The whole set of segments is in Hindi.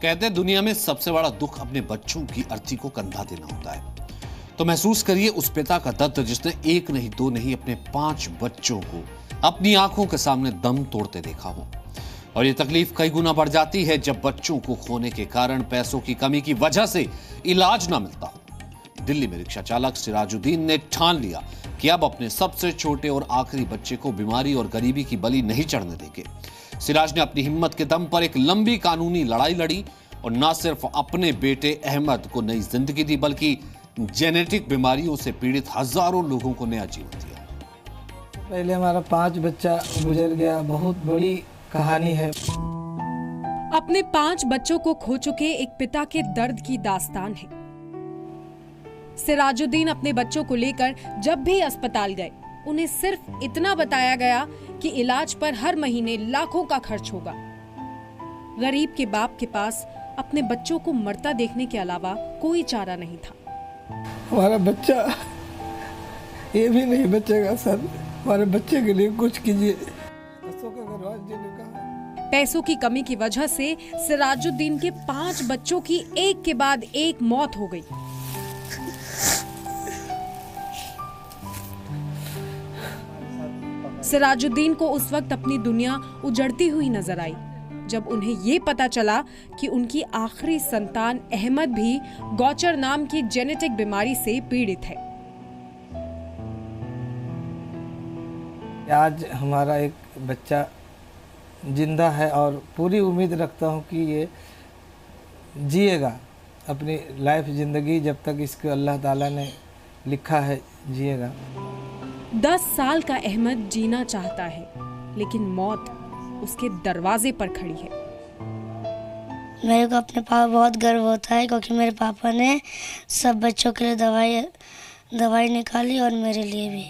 कहते हैं दुनिया में सबसे बड़ा दुख अपने बच्चों की अर्थी को कंधा देना होता है। तो महसूस करिए उस पिता का दर्द जिसने एक नहीं दो नहीं अपने 5 बच्चों को अपनी आंखों के सामने दम तोड़ते देखा हो। और ये तकलीफ कई गुना बढ़ जाती है जब बच्चों को खोने के कारण पैसों की कमी की वजह से इलाज ना मिलता हो। दिल्ली में रिक्शा चालक सिराजुद्दीन ने ठान लिया कि अब अपने सबसे छोटे और आखिरी बच्चे को बीमारी और गरीबी की बलि नहीं चढ़ने देंगे। सिराज ने अपनी हिम्मत के दम पर एक लंबी कानूनी लड़ाई लड़ी और न सिर्फ अपने बेटे अहमद को नई जिंदगी दी बल्कि जेनेटिक बीमारियों से पीड़ित हजारों लोगों को नया जीवन दिया। पहले हमारा 5 बच्चा गुजर गया, बहुत बड़ी कहानी है। अपने 5 बच्चों को खो चुके एक पिता के दर्द की दास्तान है। सिराजुद्दीन अपने बच्चों को लेकर जब भी अस्पताल गए उन्हें सिर्फ इतना बताया गया कि इलाज पर हर महीने लाखों का खर्च होगा। गरीब के बाप के पास अपने बच्चों को मरता देखने के अलावा कोई चारा नहीं था। हमारा बच्चा ये भी नहीं बचेगा सर, हमारे बच्चे के लिए कुछ कीजिए। पैसों की कमी की वजह से सिराजुद्दीन के 5 बच्चों की एक के बाद एक मौत हो गई। सिराजुद्दीन को उस वक्त अपनी दुनिया उजड़ती हुई नजर आई जब उन्हें ये पता चला कि उनकी आखिरी संतान अहमद भी गौचर नाम की जेनेटिक बीमारी से पीड़ित है। आज हमारा एक बच्चा जिंदा है और पूरी उम्मीद रखता हूँ कि ये जिएगा अपनी लाइफ जिंदगी जब तक इसको अल्लाह ताला ने लिखा है जिएगा। 10 साल का अहमद जीना चाहता है लेकिन मौत उसके दरवाजे पर खड़ी है। मेरे को अपने पापा बहुत गर्व होता है क्योंकि मेरे पापा ने सब बच्चों के लिए दवाई निकाली और मेरे लिए भी।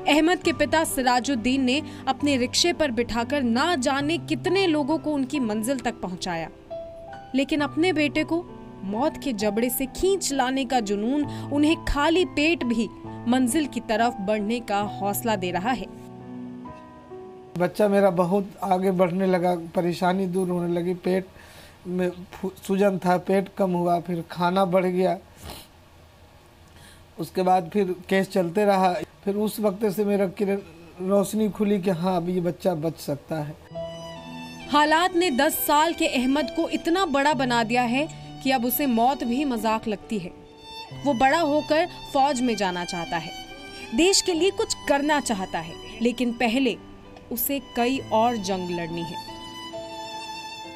अहमद के पिता सिराजुद्दीन ने अपने रिक्शे पर बिठाकर ना जाने कितने लोगों को उनकी मंजिल तक पहुंचाया, लेकिन अपने बेटे को मौत के जबड़े से खींच लाने का जुनून उन्हें खाली पेट भी मंजिल की तरफ बढ़ने का हौसला दे रहा है। बच्चा मेरा बहुत आगे बढ़ने लगा, परेशानी दूर होने लगी, पेट में सूजन था, पेट कम हुआ, फिर खाना बढ़ गया। उसके बाद फिर केस चलते रहा। फिर उस वक्त से मेरा रोशनी खुली कि हाँ अब ये बच्चा बच सकता है। हालात ने 10 साल के अहमद को इतना बड़ा बना दिया है कि अब उसे मौत भी मजाक लगती है। वो बड़ा होकर फौज में जाना चाहता है, देश के लिए कुछ करना चाहता है, लेकिन पहले उसे कई और जंग लड़नी है।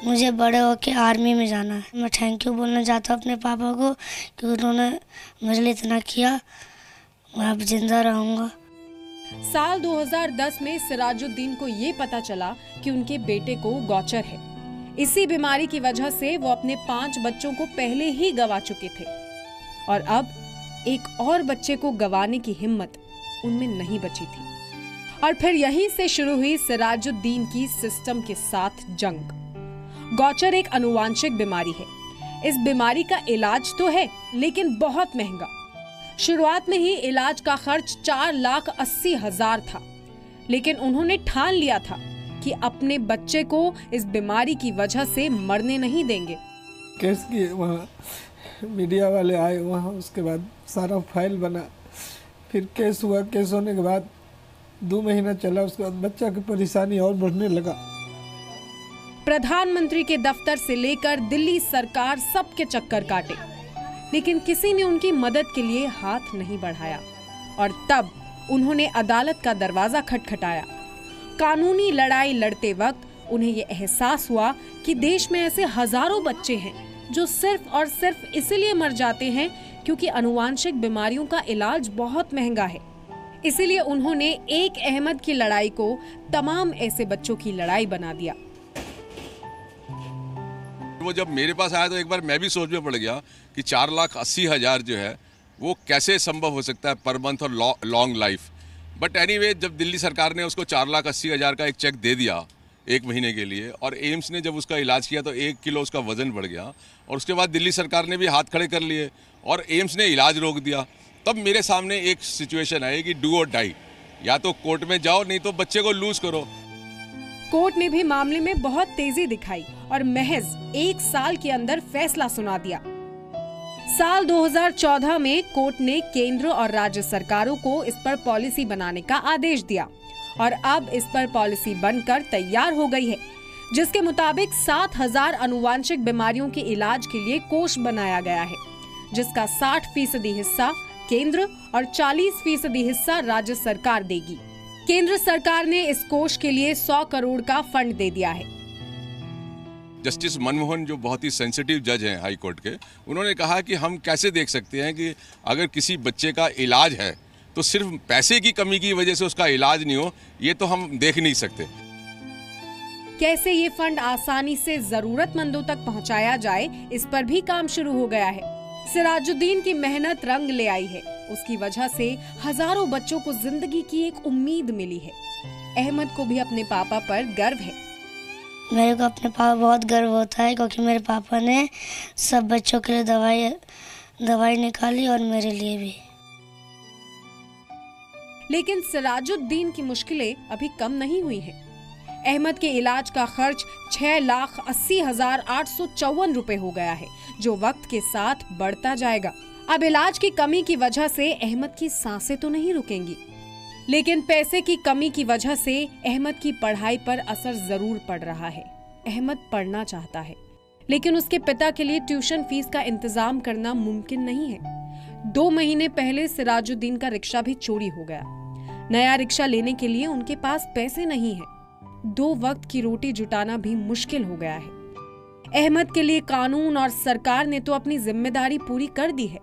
मुझे बड़े होकर आर्मी में जाना है। मैं थैंक यू बोलना चाहता हूँ अपने पापा को कि उन्होंने मेरे लिए इतना किया। मैं अब जिंदा रहूंगा। साल 2010 में सिराजुद्दीन को ये पता चला कि उनके बेटे को गौचर है। इसी बीमारी की वजह से वो अपने 5 बच्चों को पहले ही गंवा चुके थे और अब एक और बच्चे को गंवाने की हिम्मत उनमें नहीं बची थी। और फिर यहीं से शुरू हुई सिराजुद्दीन की सिस्टम के साथ जंग। गौचर एक आनुवांशिक बीमारी है। इस बीमारी का इलाज तो है लेकिन बहुत महंगा। शुरुआत में ही इलाज का खर्च 4,80,000 था, लेकिन उन्होंने ठान लिया था कि अपने बच्चे को इस बीमारी की वजह से मरने नहीं देंगे। केस किए, वहाँ मीडिया वाले आए, वहाँ उसके बाद सारा फाइल बना, फिर केस हुआ। केस होने के बाद 2 महीना चला, उसके बाद बच्चा की परेशानी और बढ़ने लगा। प्रधानमंत्री के दफ्तर से लेकर दिल्ली सरकार सबके चक्कर काटे, लेकिन किसी ने उनकी मदद के लिए हाथ नहीं बढ़ाया। और तब उन्होंने अदालत का दरवाजा खटखटाया। कानूनी लड़ाई लड़ते वक्त उन्हें यह एहसास हुआ कि देश में ऐसे हजारों बच्चे हैं जो सिर्फ और सिर्फ इसलिए मर जाते हैं क्योंकि आनुवांशिक बीमारियों का इलाज बहुत महंगा है। इसीलिए उन्होंने एक अहमद की लड़ाई को तमाम ऐसे बच्चों की लड़ाई बना दिया। वो जब मेरे पास आया तो एक बार मैं भी सोच में पड़ गया कि 4,80,000 जो है वो कैसे संभव हो सकता है पर मंथ और लॉन्ग लाइफ। बट एनीवे, जब दिल्ली सरकार ने उसको 4,80,000 का एक चेक दे दिया 1 महीने के लिए और एम्स ने जब उसका इलाज किया तो 1 किलो उसका वजन बढ़ गया और उसके बाद दिल्ली सरकार ने भी हाथ खड़े कर लिए और एम्स ने इलाज रोक दिया। तब मेरे सामने एक सिचुएशन आई कि डू और डाई, या तो कोर्ट में जाओ नहीं तो बच्चे को लूज करो। कोर्ट ने भी मामले में बहुत तेजी दिखाई और महज 1 साल के अंदर फैसला सुना दिया। साल 2014 में कोर्ट ने केंद्र और राज्य सरकारों को इस पर पॉलिसी बनाने का आदेश दिया और अब इस पर पॉलिसी बनकर तैयार हो गई है, जिसके मुताबिक 7000 अनुवांशिक बीमारियों के इलाज के लिए कोष बनाया गया है, जिसका 60% हिस्सा केंद्र और 40% हिस्सा राज्य सरकार देगी। केंद्र सरकार ने इस कोष के लिए 100 करोड़ का फंड दे दिया है। जस्टिस मनमोहन जो बहुत ही सेंसिटिव जज हैं हाई कोर्ट के, उन्होंने कहा कि हम कैसे देख सकते हैं कि अगर किसी बच्चे का इलाज है तो सिर्फ पैसे की कमी की वजह से उसका इलाज नहीं हो, ये तो हम देख नहीं सकते। कैसे ये फंड आसानी से जरूरतमंदों तक पहुंचाया जाए, इस पर भी काम शुरू हो गया है। सिराजुद्दीन की मेहनत रंग ले आई है। उसकी वजह से हजारों बच्चों को जिंदगी की एक उम्मीद मिली है। अहमद को भी अपने पापा पर गर्व है। मेरे को अपने पापा बहुत गर्व होता है, क्योंकि मेरे पापा ने सब बच्चों के लिए दवाई निकाली और मेरे लिए भी। लेकिन सिराजुद्दीन की मुश्किलें अभी कम नहीं हुई हैं। अहमद के इलाज का खर्च 6,80,854 रुपए हो गया है, जो वक्त के साथ बढ़ता जाएगा। अब इलाज की कमी की वजह से अहमद की सांसें तो नहीं रुकेंगी, लेकिन पैसे की कमी की वजह से अहमद की पढ़ाई पर असर जरूर पड़ रहा है। अहमद पढ़ना चाहता है, लेकिन उसके पिता के लिए ट्यूशन फीस का इंतजाम करना मुमकिन नहीं है। 2 महीने पहले सिराजुद्दीन का रिक्शा भी चोरी हो गया। नया रिक्शा लेने के लिए उनके पास पैसे नहीं है। 2 वक्त की रोटी जुटाना भी मुश्किल हो गया है। अहमद के लिए कानून और सरकार ने तो अपनी जिम्मेदारी पूरी कर दी है।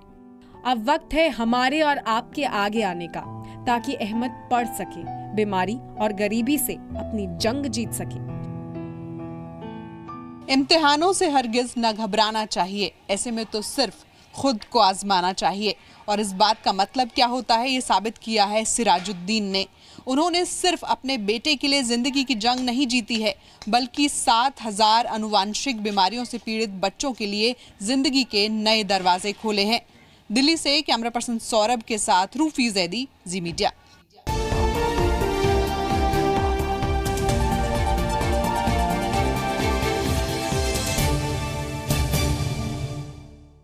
अब वक्त है हमारे और आपके आगे आने का, ताकि अहमद पढ़ सके, बीमारी और गरीबी से अपनी जंग जीत सके। इम्तिहानों से हरगिज न घबराना चाहिए, ऐसे में तो सिर्फ खुद को आजमाना चाहिए। और इस बात का मतलब क्या होता है, ये साबित किया है सिराजुद्दीन ने। उन्होंने सिर्फ अपने बेटे के लिए जिंदगी की जंग नहीं जीती है, बल्कि 7000 अनुवांशिक बीमारियों से पीड़ित बच्चों के लिए जिंदगी के नए दरवाजे खोले हैं। दिल्ली से कैमरा पर्सन सौरभ के साथ रूफी जैदी, जी मीडिया।